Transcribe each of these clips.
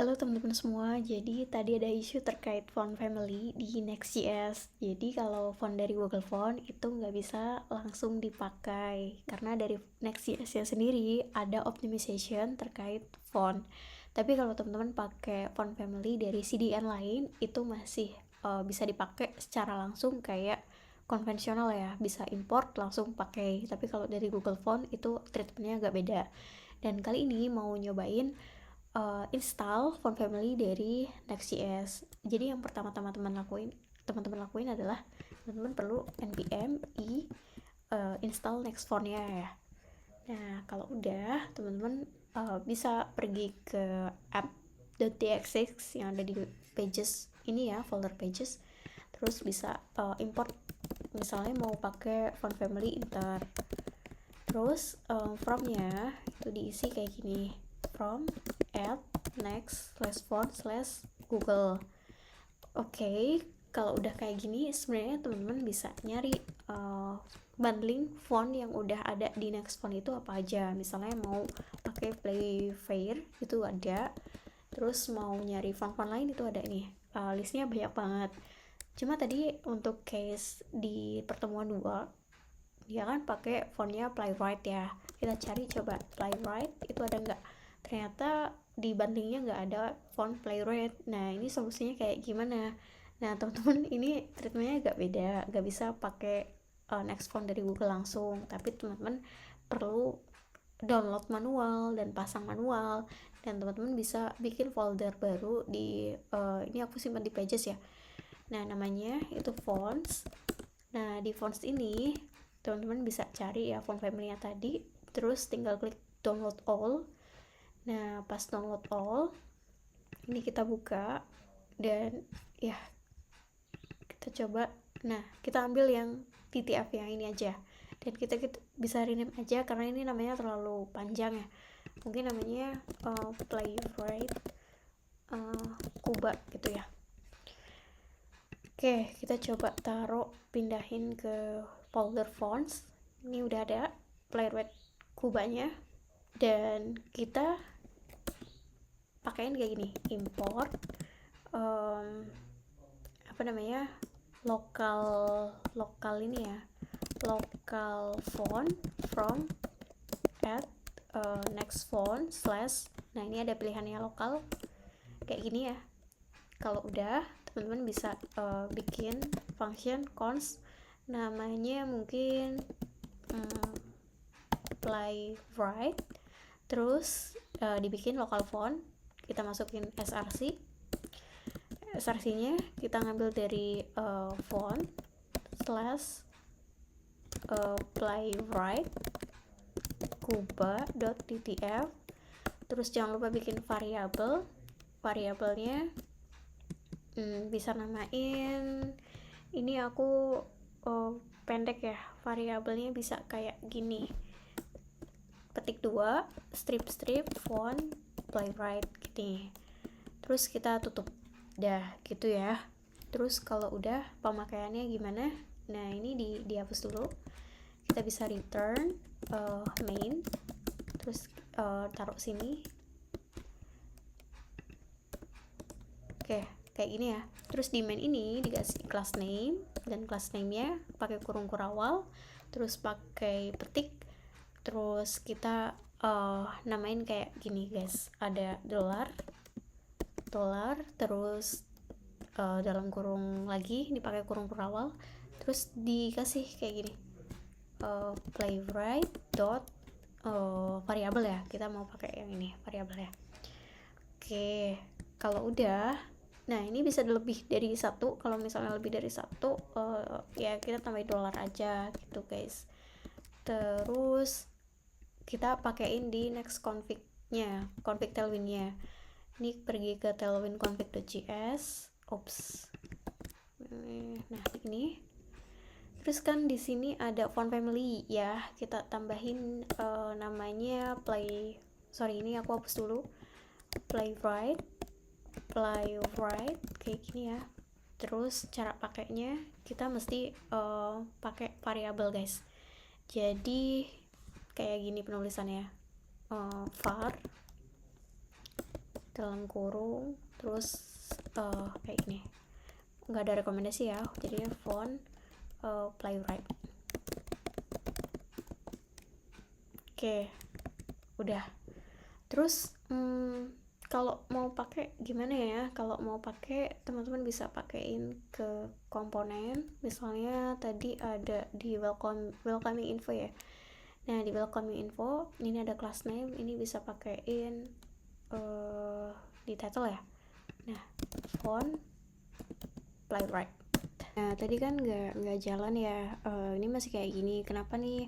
Halo teman-teman semua, jadi tadi ada isu terkait font family di Next.js. Jadi kalau font dari Google Font itu nggak bisa langsung dipakai karena dari Next.js nya sendiri ada optimization terkait font. Tapi kalau teman-teman pakai font family dari CDN lain itu masih bisa dipakai secara langsung kayak konvensional ya, bisa import langsung pakai. Tapi kalau dari Google Font itu treatmentnya agak beda. Dan kali ini mau nyobain install font family dari Next.js. Jadi yang pertama-tama teman-teman lakuin adalah teman-teman perlu npm i install next fontnya ya. Nah kalau udah teman-teman bisa pergi ke app.txx yang ada di pages ini ya, folder pages. Terus bisa import, misalnya mau pakai font family inter. Terus from-nya itu diisi kayak gini, from add next /font /google. Oke, kalau udah kayak gini sebenarnya teman-teman bisa nyari bundling font yang udah ada di next font itu apa aja. Misalnya mau pakai Playfair itu ada, terus mau nyari font-font lain itu ada nih, listnya banyak banget. Cuma tadi untuk case di pertemuan 2 dia kan pakai fontnya Playwright ya, kita cari coba Playwright itu ada nggak. Ternyata di bandingnya nggak ada font Playwright. Nah ini solusinya kayak gimana? Nah teman-teman ini treatmentnya agak beda, nggak bisa pakai next font dari Google langsung, tapi teman-teman perlu download manual dan pasang manual, dan teman-teman bisa bikin folder baru di ini aku simpan di pages ya. Nah namanya itu fonts. Nah di fonts ini teman-teman bisa cari ya font family-nya tadi, terus tinggal klik download all. Nah pas download all ini kita buka dan ya kita coba. Nah kita ambil yang TTF yang ini aja, dan kita bisa rename aja karena ini namanya terlalu panjang ya, mungkin namanya Playwright Kuba gitu ya. Oke, kita coba pindahin ke folder fonts. Ini udah ada Playwright Kubanya, dan kita pakaiin kayak gini, import lokal ini ya, lokal font from add next font / nah ini ada pilihannya lokal kayak gini ya. Kalau udah teman-teman bisa bikin function const, namanya mungkin Playwright, terus dibikin local font, kita masukin src-nya kita ngambil dari font /playwright kuba.ttf. terus jangan lupa bikin variabelnya bisa namain, ini aku pendek ya, variabelnya bisa kayak gini, ketik 2 strip font Playwright gini, terus kita tutup dah gitu ya. Terus kalau udah pemakaiannya gimana, nah ini dihapus dulu, kita bisa return main, terus taruh sini. Oke, kayak gini ya. Terus di main ini dikasih class name, dan class name-nya pakai kurung kurawal, terus pakai petik, terus kita namain kayak gini guys, ada dollar, terus dalam kurung lagi dipakai kurung kurawal, terus dikasih kayak gini playwright dot variabel ya, kita mau pakai yang ini variabel ya. Oke, kalau udah, nah ini bisa lebih dari satu, kalau misalnya lebih dari satu ya kita tambahin dollar aja gitu guys. Terus kita pakein di next config-nya, config tailwind-nya. Ini pergi ke tailwind config.js. Nah ini, terus kan di sini ada font family ya, kita tambahin namanya ini aku hapus dulu, Playwright kayak gini ya. Terus cara pakainya kita mesti pakai variabel guys, jadi kayak gini penulisannya, var dalam kurung, terus kayak gini, nggak ada rekomendasi ya, jadi font Playwright. Oke, udah. Terus kalau mau pakai gimana ya? Kalau mau pakai, teman-teman bisa pakein ke komponen. Misalnya tadi ada di welcoming info ya. Nah, di welcoming info ini ada class name, ini bisa pakein di title ya. Nah, font Playwright. Nah, tadi kan nggak jalan ya. Ini masih kayak gini. Kenapa nih?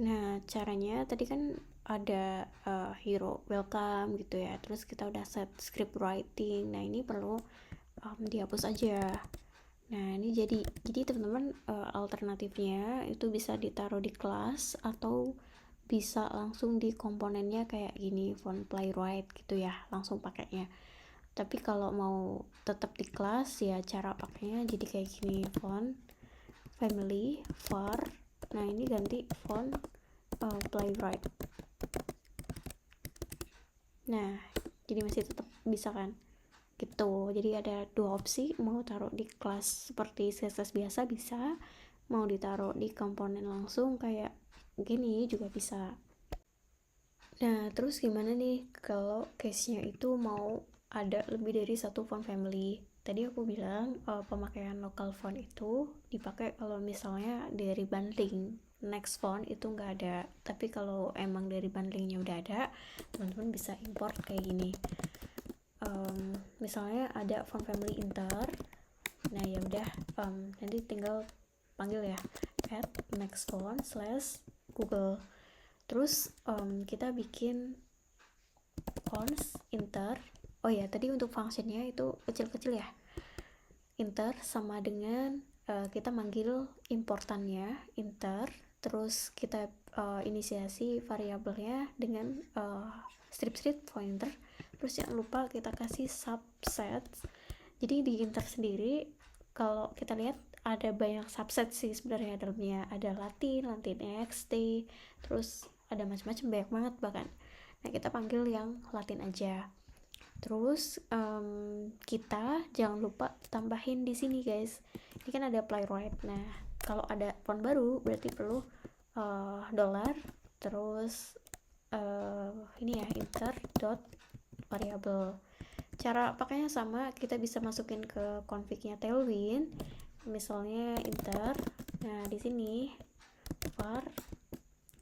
Nah, caranya tadi kan ada hero welcome gitu ya. Terus kita udah set script writing. Nah, ini perlu dihapus aja. Nah, ini jadi teman-teman alternatifnya itu bisa ditaruh di kelas atau bisa langsung di komponennya kayak gini, font Playwright gitu ya, langsung pakainya. Tapi kalau mau tetap di kelas ya cara pakainya jadi kayak gini, font family var. Nah, ini ganti font Playwright. Nah, jadi masih tetap bisa kan gitu. Jadi ada dua opsi, mau taruh di kelas seperti CSS biasa bisa, mau ditaruh di komponen langsung kayak gini juga bisa. Nah, terus gimana nih kalau case-nya itu mau ada lebih dari satu font family? Tadi aku bilang pemakaian local font itu dipakai kalau misalnya dari bundling next font itu nggak ada. Tapi kalau emang dari bundlingnya udah ada, teman-teman bisa import kayak gini. Misalnya ada font family inter. Nah, ya udah, nanti tinggal panggil ya add next font / Google. Terus kita bikin cons inter. Oh ya, tadi untuk functionnya itu kecil-kecil ya. Inter sama dengan kita manggil importannya inter, terus kita inisiasi variabelnya dengan strip pointer. Terus jangan lupa kita kasih subset. Jadi di inter sendiri kalau kita lihat ada banyak subset sih sebenarnya dalamnya. Ada Latin XT, terus ada macam-macam, banyak banget bahkan. Nah, kita panggil yang Latin aja. Terus kita jangan lupa tambahin di sini guys. Ini kan ada Playwright. Nah, kalau ada font baru berarti perlu dollar terus ini ya insert dot variable. Cara pakainya sama, kita bisa masukin ke config-nya Tailwind. Misalnya inter. Nah, di sini var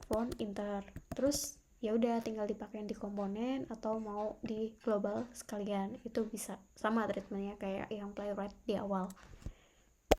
font inter. Terus ya udah tinggal dipakein di komponen atau mau di global sekalian, itu bisa sama treatmentnya kayak yang Playwright di awal.